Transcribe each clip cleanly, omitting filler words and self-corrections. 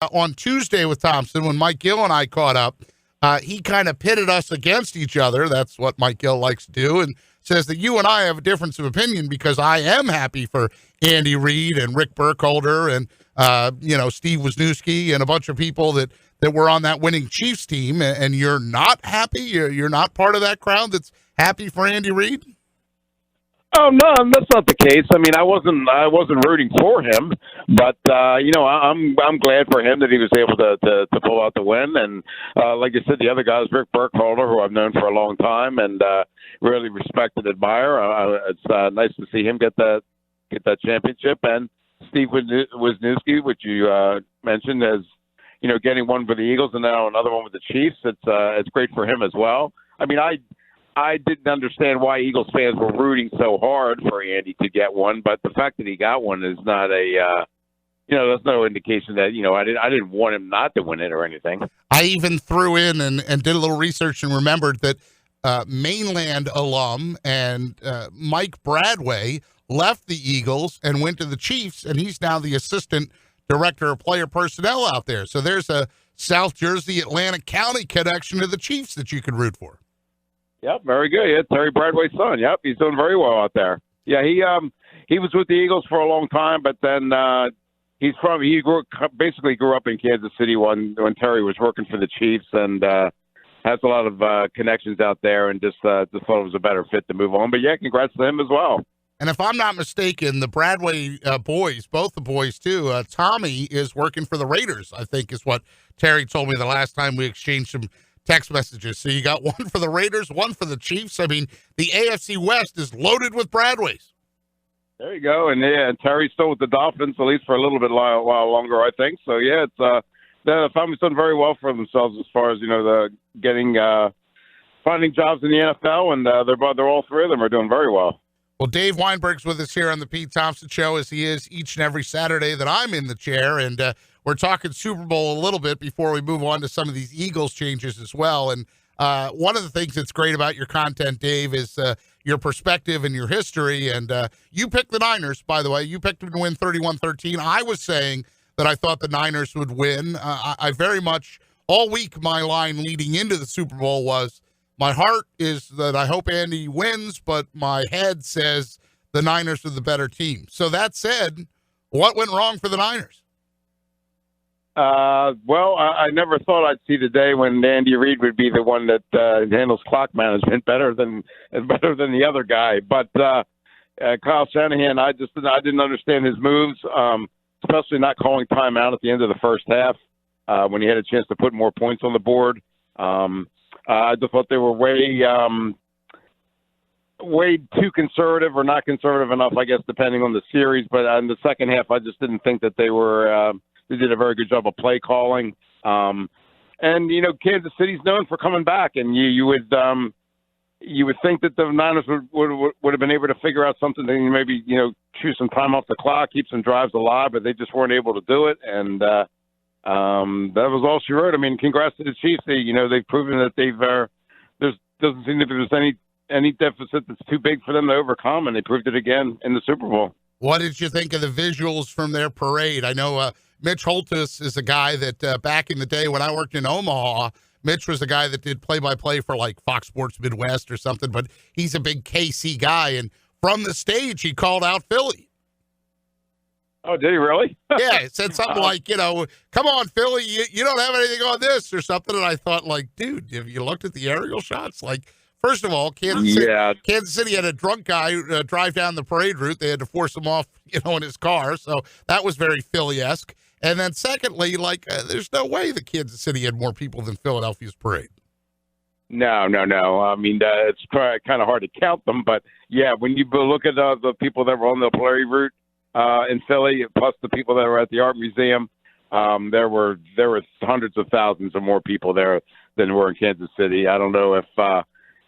on Tuesday with Thompson, when Mike Gill and I caught up, he kind of pitted us against each other. That's what Mike Gill likes to do, and says that you and I have a difference of opinion because I am happy for Andy Reid and Rick Burkholder and, Steve Wisniewski and a bunch of people that were on that winning Chiefs team, and you're not happy? You're not part of that crowd that's happy for Andy Reid? Oh no, that's not the case. I mean, I wasn't rooting for him, but I'm glad for him that he was able to pull out the win. And like I said, the other guy is Rick Burkholder, who I've known for a long time and really respect and admire. It's nice to see him get that championship. And Steve Wisniewski, which you mentioned, as getting one for the Eagles and now another one with the Chiefs. It's great for him as well. I mean, I didn't understand why Eagles fans were rooting so hard for Andy to get one, but the fact that he got one is not that's no indication that, I didn't want him not to win it or anything. I even threw in and did a little research and remembered that mainland alum and Mike Bradway left the Eagles and went to the Chiefs, and he's now the assistant director of player personnel out there. So there's a South Jersey, Atlantic County connection to the Chiefs that you could root for. Yep, very good. Yeah, Terry Bradway's son. Yep, he's doing very well out there. Yeah, he was with the Eagles for a long time, but then basically grew up in Kansas City when Terry was working for the Chiefs, and has a lot of connections out there, and just thought it was a better fit to move on. But yeah, congrats to him as well. And if I'm not mistaken, the Bradway boys, both the boys too, Tommy is working for the Raiders, I think is what Terry told me the last time we exchanged some text messages. So you got one for the Raiders, one for the Chiefs. I mean, the AFC West is loaded with Bradways. There you go. And yeah, Terry's still with the Dolphins, at least for a little bit while longer, I think. So yeah, it's the family's done very well for themselves as far as finding jobs in the NFL, and they're all three of them are doing very well. Well, Dave Weinberg's with us here on the Pete Thompson Show, as he is each and every Saturday that I'm in the chair, and we're talking Super Bowl a little bit before we move on to some of these Eagles changes as well. And one of the things that's great about your content, Dave, is your perspective and your history. And you picked the Niners, by the way. You picked them to win 31-13. I was saying that I thought the Niners would win. I very much, all week, my line leading into the Super Bowl was, my heart is that I hope Andy wins, but my head says the Niners are the better team. So that said, what went wrong for the Niners? Well, I never thought I'd see the day when Andy Reid would be the one that handles clock management better than the other guy. But Kyle Shanahan, I didn't understand his moves, especially not calling timeout at the end of the first half when he had a chance to put more points on the board. I just thought they were way too conservative or not conservative enough, I guess, depending on the series. But in the second half, I just didn't think that they were they did a very good job of play calling. And Kansas City's known for coming back, and you would think that the Niners would have been able to figure out something to maybe choose some time off the clock, keep some drives alive, but they just weren't able to do it. And that was all she wrote. I mean, congrats to the Chiefs. They've proven that there doesn't seem that there's any deficit that's too big for them to overcome, and they proved it again in the Super Bowl. What did you think of the visuals from their parade? I know Mitch Holthus is a guy that back in the day when I worked in Omaha, Mitch was a guy that did play-by-play for like Fox Sports Midwest or something, but he's a big KC guy, and from the stage he called out Philly. Oh, did he really? Yeah, it said something like, come on, Philly, you don't have anything on this or something. And I thought, like, dude, have you looked at the aerial shots? Like, first of all, Kansas City had a drunk guy drive down the parade route. They had to force him off, in his car. So that was very Philly-esque. And then secondly, there's no way that Kansas City had more people than Philadelphia's parade. No. I mean, it's kind of hard to count them. But, yeah, when you look at the people that were on the parade route, in Philly, plus the people that were at the art museum, there were hundreds of thousands of more people there than were in Kansas City. I don't know if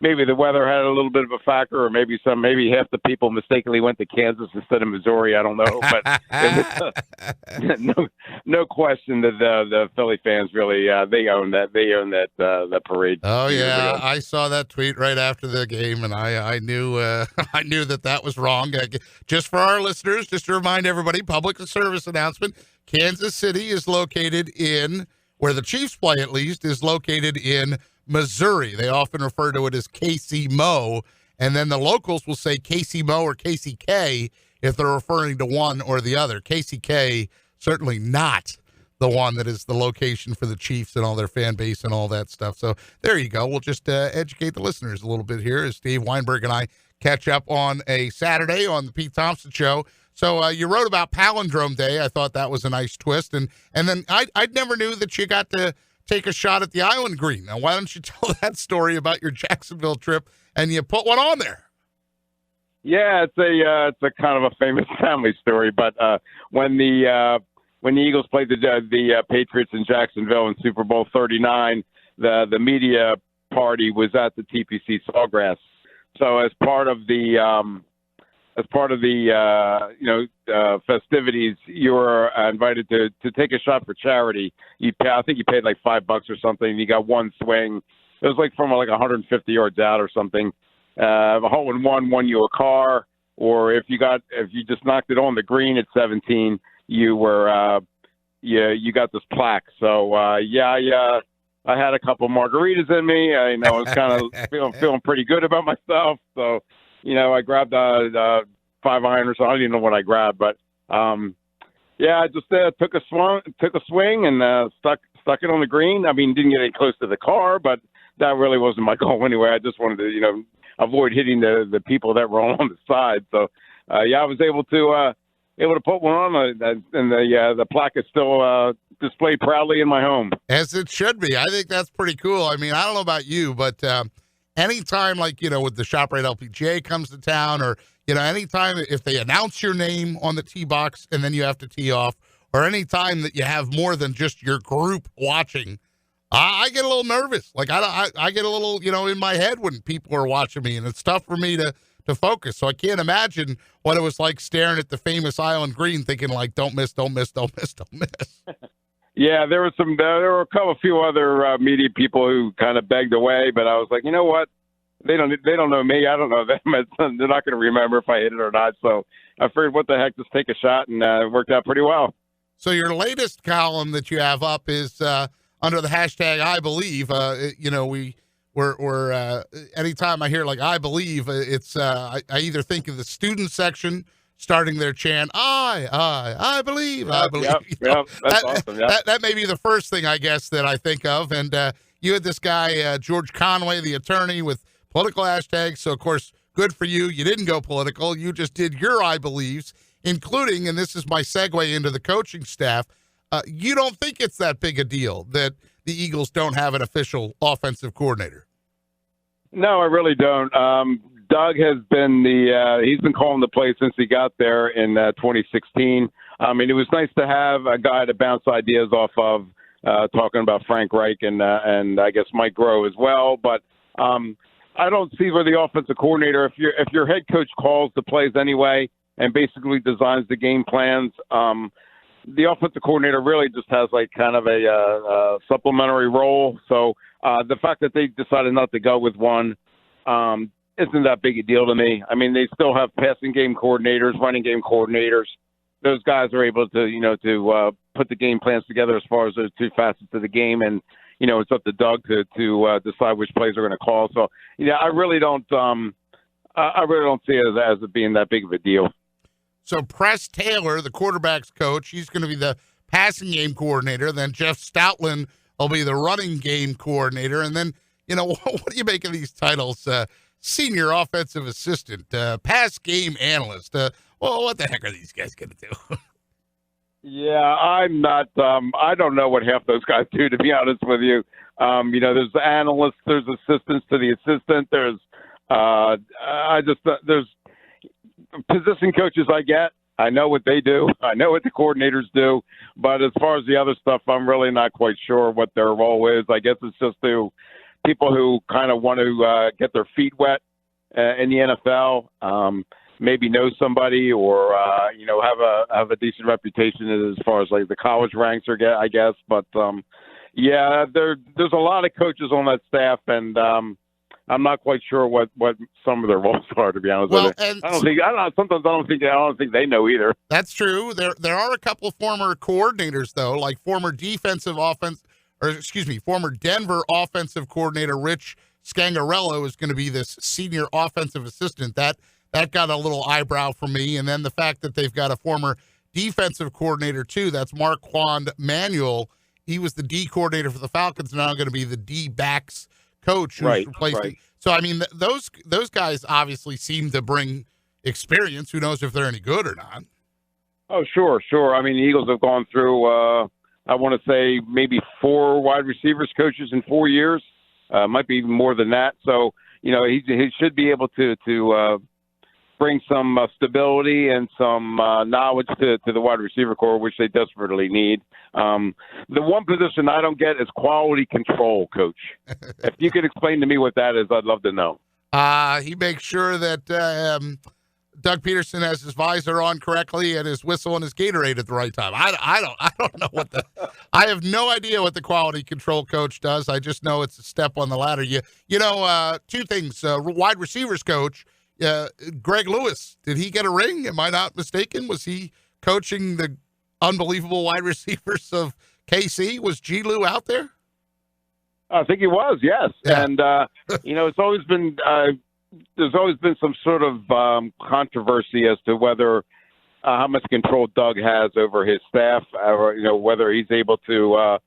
maybe the weather had a little bit of a factor, or maybe half the people mistakenly went to Kansas instead of Missouri. I don't know, but it was, no question that the Philly fans really they own that parade. Oh yeah, I saw that tweet right after the game, and I knew that was wrong. Just for our listeners, just to remind everybody, public service announcement: Kansas City is located in, where the Chiefs play at least, is located in Missouri. They often refer to it as KC-Mo, and then the locals will say KC-Mo or KCK if they're referring to one or the other. KCK, certainly not the one that is the location for the Chiefs and all their fan base and all that stuff. So there you go. We'll just educate the listeners a little bit here as Steve Weinberg and I catch up on a Saturday on the Pete Thompson Show. So you wrote about Palindrome Day. I thought that was a nice twist. And then I never knew that you got to take a shot at the Island Green. Now, why don't you tell that story about your Jacksonville trip and you put one on there? Yeah, it's a kind of a famous family story. But when the Eagles played the Patriots in Jacksonville in Super Bowl 39, the media party was at the TPC Sawgrass. So as part of the festivities, you were invited to take a shot for charity. I think you paid like $5 or something. You got one swing. It was like from like 150 yards out or something. A hole in one won you a car, or if you just knocked it on the green at 17, you got this plaque. So I had a couple margaritas in me. I was kind of feeling pretty good about myself. So I grabbed a 5-iron or something. I don't even know what I grabbed, but I just took a swing and stuck it on the green. I mean, didn't get any close to the car, but that really wasn't my goal anyway. I just wanted to avoid hitting the people that were on the side. So I was able to put one on, and the plaque is still displayed proudly in my home. As it should be. I think that's pretty cool. I mean, I don't know about you, but anytime, with the ShopRite LPGA comes to town, or, anytime if they announce your name on the tee box and then you have to tee off, or anytime that you have more than just your group watching, I get a little nervous. Like, I get a little, in my head when people are watching me, and it's tough for me to focus. So I can't imagine what it was like staring at the famous Island Green thinking, like, don't miss, don't miss, don't miss, don't miss. Yeah, there were a few other media people who kind of begged away, but I was like, you know what? They don't know me. I don't know them. They're not going to remember if I hit it or not. So I figured, what the heck, just take a shot, and it worked out pretty well. So your latest column that you have up is under the hashtag I Believe. We're anytime I hear like I believe, it's I either think of the student section starting their chant, I believe, I believe. Yep, that's awesome. Yeah. That may be the first thing, I guess, that I think of. And you had this guy, George Conway, the attorney, with political hashtags. So, of course, good for you. You didn't go political. You just did your I believes, including, and this is my segue into the coaching staff, you don't think it's that big a deal that the Eagles don't have an official offensive coordinator? No, I really don't. Doug has been he's been calling the play since he got there in 2016. I mean, it was nice to have a guy to bounce ideas off of, talking about Frank Reich and I guess Mike Groh as well. But I don't see where the offensive coordinator, if your head coach calls the plays anyway and basically designs the game plans, the offensive coordinator really just has like kind of a supplementary role. So the fact that they decided not to go with one isn't that big a deal to me. I mean, they still have passing game coordinators, running game coordinators. Those guys are able to put the game plans together as far as the two facets of the game, and it's up to Doug to decide which plays are going to call. So I really don't see it as it being that big of a deal. So Press Taylor, the quarterback's coach, he's going to be the passing game coordinator. Then Jeff Stoutland will be the running game coordinator. And then, what do you make of these titles? Senior offensive assistant, pass game analyst. What the heck are these guys going to do? Yeah, I'm not. I don't know what half those guys do, to be honest with you. There's analysts, there's assistants to the assistant. There's there's position coaches I get. I know what they do. I know what the coordinators do. But as far as the other stuff, I'm really not quite sure what their role is. I guess it's just to people who kind of want to get their feet wet in the NFL, maybe know somebody or, have a decent reputation as far as like the college ranks I guess. But, there's a lot of coaches on that staff, and I'm not quite sure what some of their roles are, to be honest with you. Sometimes I don't think they know either. That's true. There are a couple of former coordinators though, like former Denver offensive coordinator Rich Scangarello is going to be this senior offensive assistant. That got a little eyebrow from me. And then the fact that they've got a former defensive coordinator too. That's Marquand Manuel. He was the D coordinator for the Falcons, now going to be the D backs coach who's replacing. So I mean, those guys obviously seem to bring experience. Who knows if they're any good or not? Oh, sure. I mean, the Eagles have gone through, I want to say maybe 4 wide receivers coaches in 4 years. Might be even more than that. So, you know, he should be able to bring some stability and some knowledge to the wide receiver corps, which they desperately need. The one position I don't get is quality control coach. If you could explain to me what that is, I'd love to know. He makes sure that Doug Peterson has his visor on correctly and his whistle and his Gatorade at the right time. I don't know I have no idea what the quality control coach does. I just know it's a step on the ladder. You know, 2 things. Wide receivers coach, Greg Lewis, did he get a ring? Am I not mistaken? Was he coaching the unbelievable wide receivers of KC? Was G. Lou out there? I think he was, yes. Yeah. And, you know, it's always been there's always been some sort of controversy as to whether how much control Doug has over his staff, or, you know, whether he's able to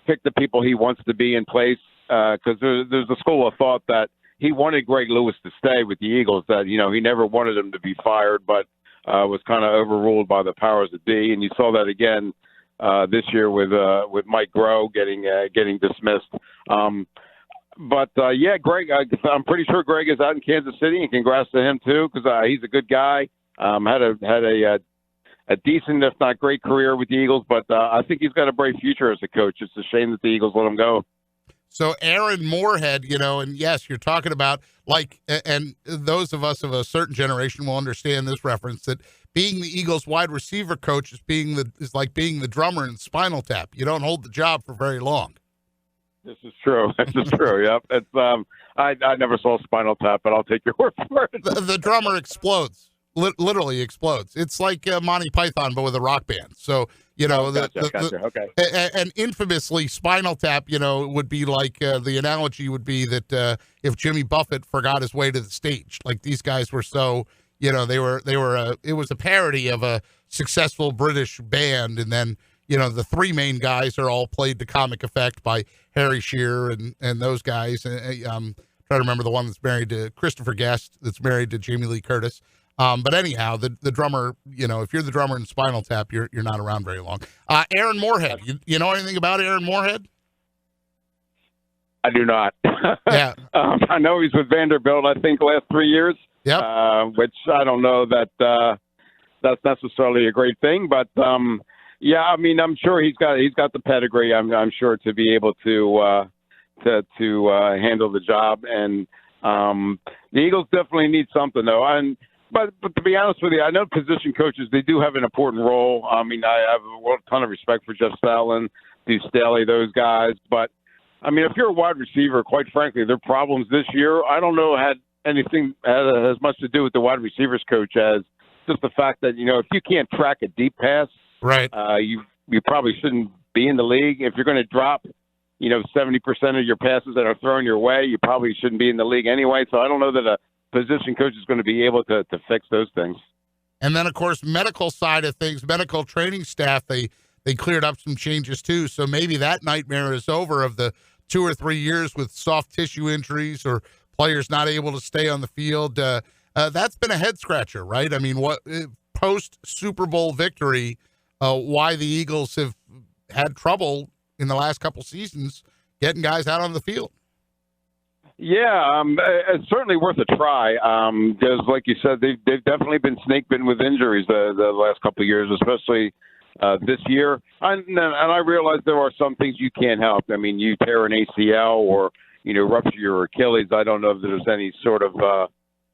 pick the people he wants to be in place. Because there's a school of thought that he wanted Greg Lewis to stay with the Eagles, that, you know, he never wanted him to be fired, but was kind of overruled by the powers that be. And you saw that again this year with Mike Groh getting dismissed. Yeah, Greg, I'm pretty sure Greg is out in Kansas City, and congrats to him too, because he's a good guy. Had a decent, if not great, career with the Eagles, but I think he's got a bright future as a coach. It's a shame that the Eagles let him go. So Aaron Moorhead, you know, and yes, you're talking about, like, and those of us of a certain generation will understand this reference, that being the Eagles wide receiver coach is like being the drummer in Spinal Tap. You don't hold the job for very long. This is true. Yep. It's I never saw Spinal Tap, but I'll take your word for it. The drummer explodes. Literally explodes. It's like Monty Python, but with a rock band. So, you know, gotcha. Okay. And infamously, Spinal Tap, you know, would be like the analogy would be that if Jimmy Buffett forgot his way to the stage, like these guys were so, you know, it was a parody of a successful British band, and then, you know, the 3 main guys are all played to comic effect by Harry Shearer and those guys. Trying to remember the one that's married to Christopher Guest, that's married to Jamie Lee Curtis. But anyhow, the drummer, you know, if you're the drummer in Spinal Tap, you're not around very long. Aaron Moorhead, you know anything about Aaron Moorhead? I do not. Yeah. I know he's with Vanderbilt, I think, last 3 years. Yep. Which I don't know that that's necessarily a great thing, but yeah, I mean, I'm sure he's got the pedigree. I'm sure to be able to handle the job, and the Eagles definitely need something though. But to be honest with you, I know position coaches, they do have an important role. I mean, I have a ton of respect for Jeff Stoutland, Steve Staley, those guys. But, I mean, if you're a wide receiver, quite frankly, their problems this year, I don't know had as much to do with the wide receivers coach as just the fact that, you know, if you can't track a deep pass, right, you probably shouldn't be in the league. If you're going to drop, you know, 70% of your passes that are thrown your way, you probably shouldn't be in the league anyway. So I don't know that a position coach is going to be able to fix those things. And then, of course, medical side of things, medical training staff, they cleared up some changes too. So maybe that nightmare is over of the 2 or 3 years with soft tissue injuries or players not able to stay on the field. That's been a head scratcher, right? I mean, what post Super Bowl victory, why the Eagles have had trouble in the last couple seasons getting guys out on the field. Yeah, it's certainly worth a try. Because, like you said, they've definitely been snake bitten with injuries the last couple of years, especially this year. And I realize there are some things you can't help. I mean, you tear an ACL or, you know, rupture your Achilles. I don't know if there's any sort of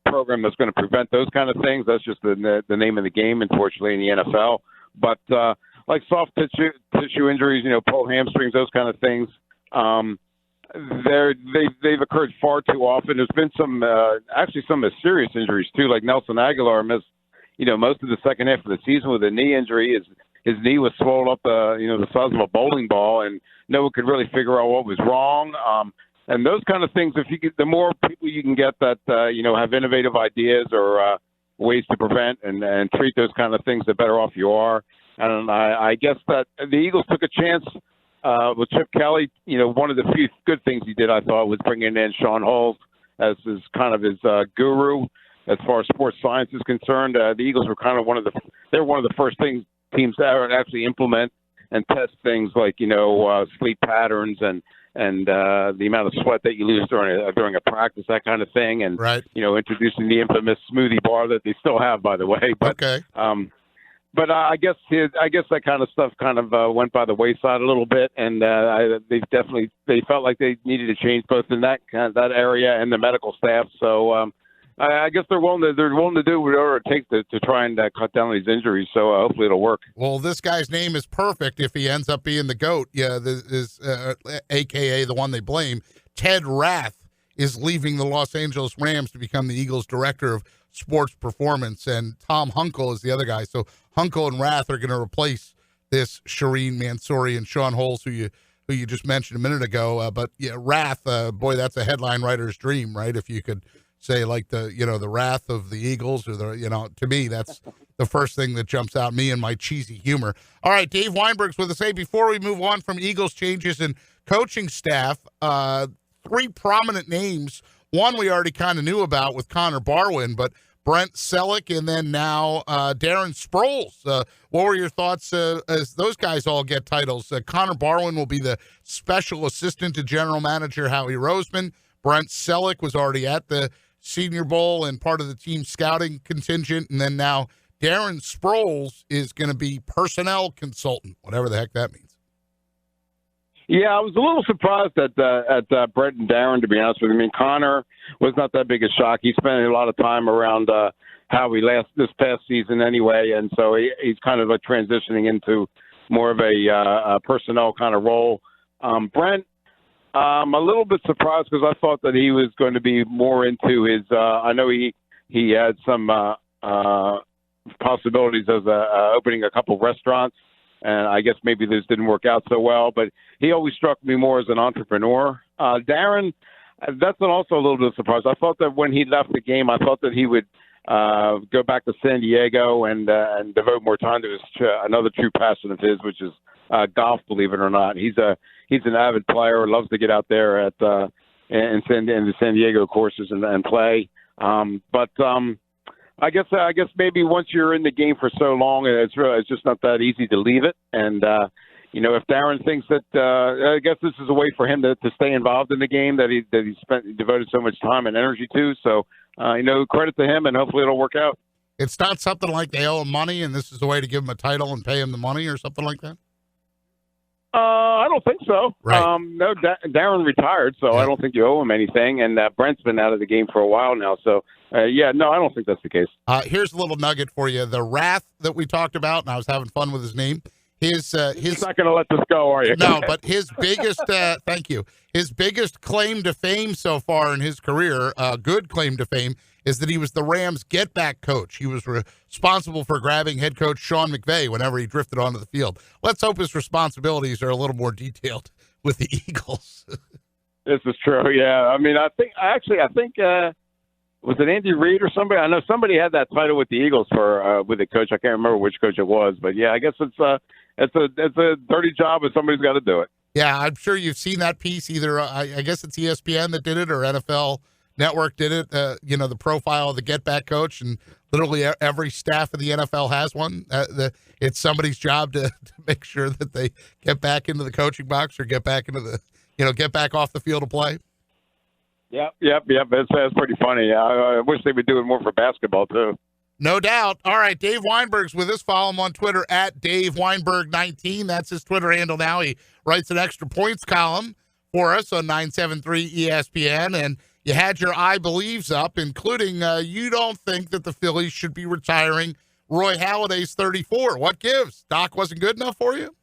program that's going to prevent those kind of things. That's just the name of the game, unfortunately, in the NFL. But like soft tissue injuries, you know, pulled hamstrings, those kind of things. they've occurred far too often. There's been some serious injuries too, like Nelson Aguilar missed most of the second half of the season with a knee injury. His knee was swollen up the size of a bowling ball, and no one could really figure out what was wrong. And those kind of things, the more people you can get that have innovative ideas or ways to prevent and treat those kind of things, the better off you are. And I guess that the Eagles took a chance with Chip Kelly. One of the few good things he did, I thought, was bringing in Sean Hulse as his guru as far as sports science is concerned. The Eagles were kind of one of the first teams to ever actually implement and test things like sleep patterns and the amount of sweat that you lose during a practice, that kind of thing, and right. Introducing the infamous smoothie bar that they still have, by the way. But, okay. But I guess that kind of stuff kind of went by the wayside a little bit, and they felt like they needed to change both in that area and the medical staff. So I guess they're willing to do whatever it takes to try and cut down these injuries. So hopefully it'll work. Well, this guy's name is perfect if he ends up being the GOAT. Yeah, this is AKA the one they blame. Ted Rath is leaving the Los Angeles Rams to become the Eagles' director of sports performance, and Tom Hunkel is the other guy. So Hunkel and Rath are going to replace this Shireen Mansouri and Sean Hulse, who you just mentioned a minute ago. But yeah, Rath, boy, that's a headline writer's dream, right? If you could say like the wrath of the Eagles, or to me, that's the first thing that jumps out, me and my cheesy humor. All right, Dave Weinberg's with us. Hey, before we move on from Eagles changes in coaching staff, three prominent names. One we already kind of knew about with Connor Barwin, but Brent Selleck and then now Darren Sproles. What were your thoughts as those guys all get titles? Connor Barwin will be the special assistant to general manager Howie Roseman. Brent Selleck was already at the Senior Bowl and part of the team scouting contingent. And then now Darren Sproles is going to be personnel consultant, whatever the heck that means. Yeah, I was a little surprised at Brett and Darren, to be honest with you. I mean, Connor was not that big a shock. He spent a lot of time around Howie this past season anyway, and so he's kind of transitioning into more of a personnel kind of role. Brent, I'm a little bit surprised because I thought that he was going to be more into his I know he had some possibilities of opening a couple restaurants, and I guess maybe this didn't work out so well, but he always struck me more as an entrepreneur. Darren, that's also a little bit of a surprise. I thought that when he left the game, I thought that he would go back to San Diego and devote more time to another true passion of his, which is golf, believe it or not. He's an avid player, loves to get out there in the San Diego courses and play. But I guess maybe once you're in the game for so long, it's just not that easy to leave it. And if Darren thinks that, I guess this is a way for him to stay involved in the game that he devoted so much time and energy to. So credit to him, and hopefully it'll work out. It's not something like they owe him money, and this is a way to give him a title and pay him the money, or something like that. I don't think so. Right. No, Darren retired, so yeah. I don't think you owe him anything. And Brent's been out of the game for a while now. So, I don't think that's the case. Here's a little nugget for you. The Wrath that we talked about, and I was having fun with his name. He's not going to let this go, are you? No, but his biggest, thank you. His biggest claim to fame so far in his career, good claim to fame, is that he was the Rams' get-back coach. He was responsible for grabbing head coach Sean McVay whenever he drifted onto the field. Let's hope his responsibilities are a little more detailed with the Eagles. This is true, yeah. I mean, I think was it Andy Reid or somebody? I know somebody had that title with the Eagles with the coach. I can't remember which coach it was, but yeah, I guess it's a dirty job, and somebody's got to do it. Yeah, I'm sure you've seen that piece. Either I guess it's ESPN that did it, or NFL Network did it. The profile of the get back coach, and literally every staff of the NFL has one. It's somebody's job to make sure that they get back into the coaching box or get back into get back off the field of play. Yep. That's pretty funny. I wish they would do it more for basketball too. No doubt. All right, Dave Weinberg's with us. Follow him on Twitter at Dave Weinberg19. That's his Twitter handle now. He writes an extra points column for us on 973 ESPN, and you had your I believes up, including you don't think that the Phillies should be retiring Roy Halladay's 34. What gives? Doc wasn't good enough for you?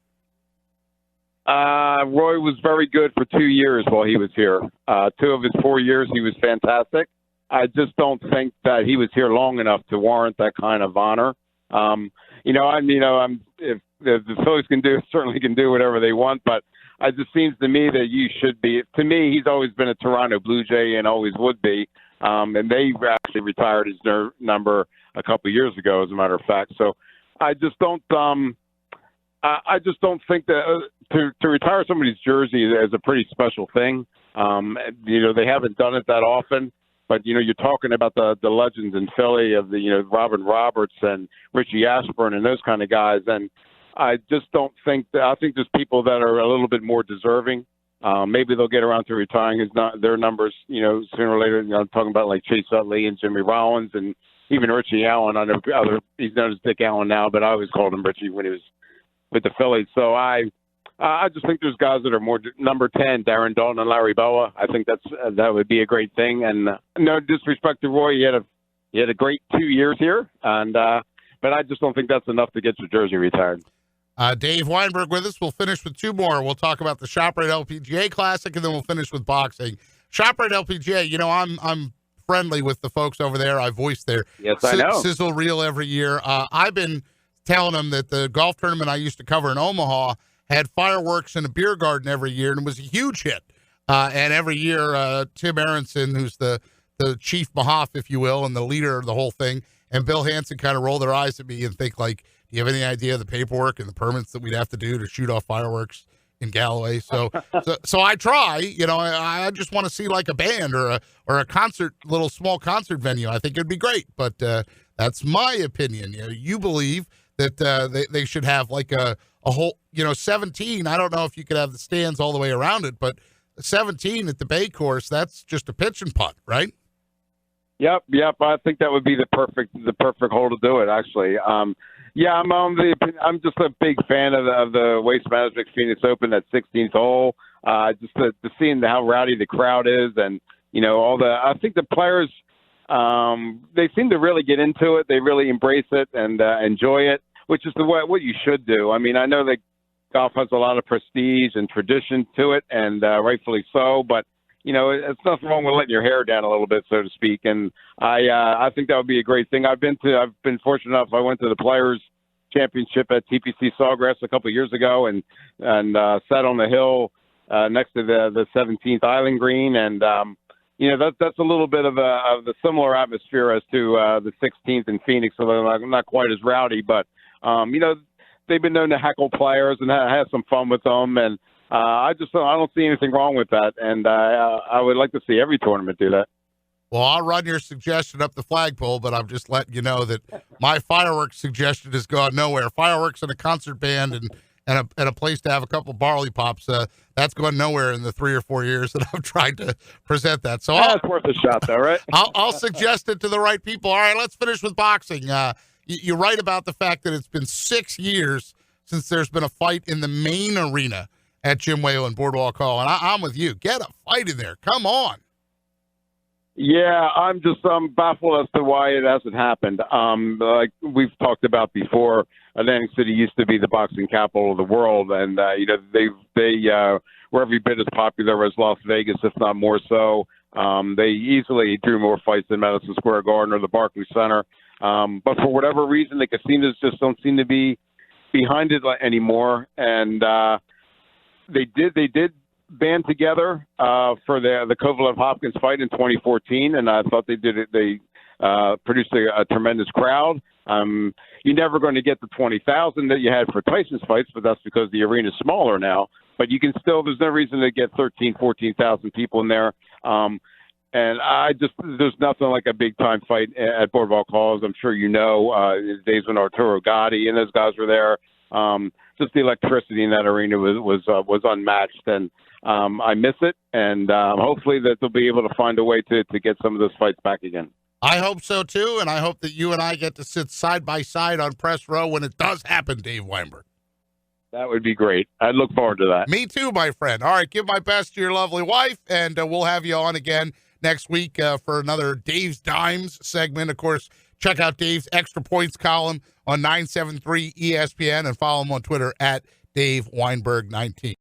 Roy was very good for 2 years while he was here. 2 of his 4 years, he was fantastic. I just don't think that he was here long enough to warrant that kind of honor. If the Phillies certainly can do whatever they want, but it just seems to me that you should be. To me, he's always been a Toronto Blue Jay and always would be. And they actually retired his number a couple of years ago, as a matter of fact. So I just don't. I just don't think that to retire somebody's jersey is a pretty special thing. They haven't done it that often. But, you're talking about the legends in Philly of Robin Roberts and Richie Ashburn and those kind of guys. And I just don't think that. I think there's people that are a little bit more deserving. Maybe they'll get around to retiring their numbers, sooner or later. I'm talking about like Chase Utley and Jimmy Rollins and even Richie Allen. I know he's known as Dick Allen now, but I always called him Richie when he was with the Phillies. So I just think there's guys that are more number 10, Darren Dalton and Larry Boa. I think that would be a great thing. And no disrespect to Roy, he had a great 2 years here, and but I just don't think that's enough to get your jersey retired. Dave Weinberg with us. We'll finish with 2 more. We'll talk about the ShopRite LPGA Classic, and then we'll finish with boxing. ShopRite LPGA. I'm friendly with the folks over there. I voice their I know. sizzle reel every year. I've been telling them that the golf tournament I used to cover in Omaha had fireworks in a beer garden every year, and it was a huge hit. And every year, Tim Aronson, who's the chief mahoff, if you will, and the leader of the whole thing, and Bill Hansen kind of roll their eyes at me and think, like, do you have any idea of the paperwork and the permits that we'd have to do to shoot off fireworks in Galloway? So I try. I just want to see like a band or a concert, little small concert venue. I think it'd be great, but that's my opinion. You believe that they should have like a whole, 17. I don't know if you could have the stands all the way around it, but 17 at the Bay Course, that's just a pitch and putt, right? Yep. I think that would be the perfect hole to do it, actually. I'm just a big fan of the Waste Management Phoenix Open, that 16th hole. Just to seeing how rowdy the crowd is, and I think the players, they seem to really get into it. They really embrace it and enjoy it, which is what you should do. I mean, I know that golf has a lot of prestige and tradition to it, and rightfully so, but it's nothing wrong with letting your hair down a little bit, so to speak. And I think that would be a great thing. I've been fortunate enough. I went to the Players Championship at TPC Sawgrass a couple of years ago, and sat on the hill next to the 17th Island Green, and that's a little bit of the similar atmosphere as to the 16th in Phoenix. So they're not quite as rowdy, but they've been known to heckle players and have some fun with them, and I don't see anything wrong with that, and I would like to see every tournament do that. Well, I'll run your suggestion up the flagpole, but I'm just letting you know that my fireworks suggestion has gone nowhere. Fireworks and a concert band and a place to have a couple barley pops, that's gone nowhere in the 3 or 4 years that I've tried to present that. So that's worth a shot, though, right? I'll suggest it to the right people. All right, let's finish with boxing. You're right about the fact that it's been 6 years since there's been a fight in the main arena at Jim Whalen Boardwalk Hall, and I'm with you. Get a fight in there. Come on. Yeah, I'm baffled as to why it hasn't happened. Like we've talked about before, Atlantic City used to be the boxing capital of the world, and they were every bit as popular as Las Vegas, if not more so. They easily drew more fights than Madison Square Garden or the Barclays Center. But for whatever reason, the casinos just don't seem to be behind it anymore, and they did band together for the Kovalev Hopkins fight in 2014, and I thought they did it. They produced a tremendous crowd. You're never going to get the 20,000 that you had for Tyson's fights, but that's because the arena's smaller now. But you can still, there's no reason to get 14,000 people in there. And there's nothing like a big time fight at Boardwalk Hall, as I'm sure you know. The days when Arturo Gatti and those guys were there. Just the electricity in that arena was unmatched, and I miss it. And hopefully that they'll be able to find a way to get some of those fights back again. I hope so too, and I hope that you and I get to sit side by side on press row when it does happen, Dave Weinberg. That would be great. I look forward to that. Me too, my friend. All right, give my best to your lovely wife, and we'll have you on again next week for another Dave's Dimes segment. Of course, check out Dave's Extra Points column on 973 ESPN and follow him on Twitter at Dave Weinberg 19.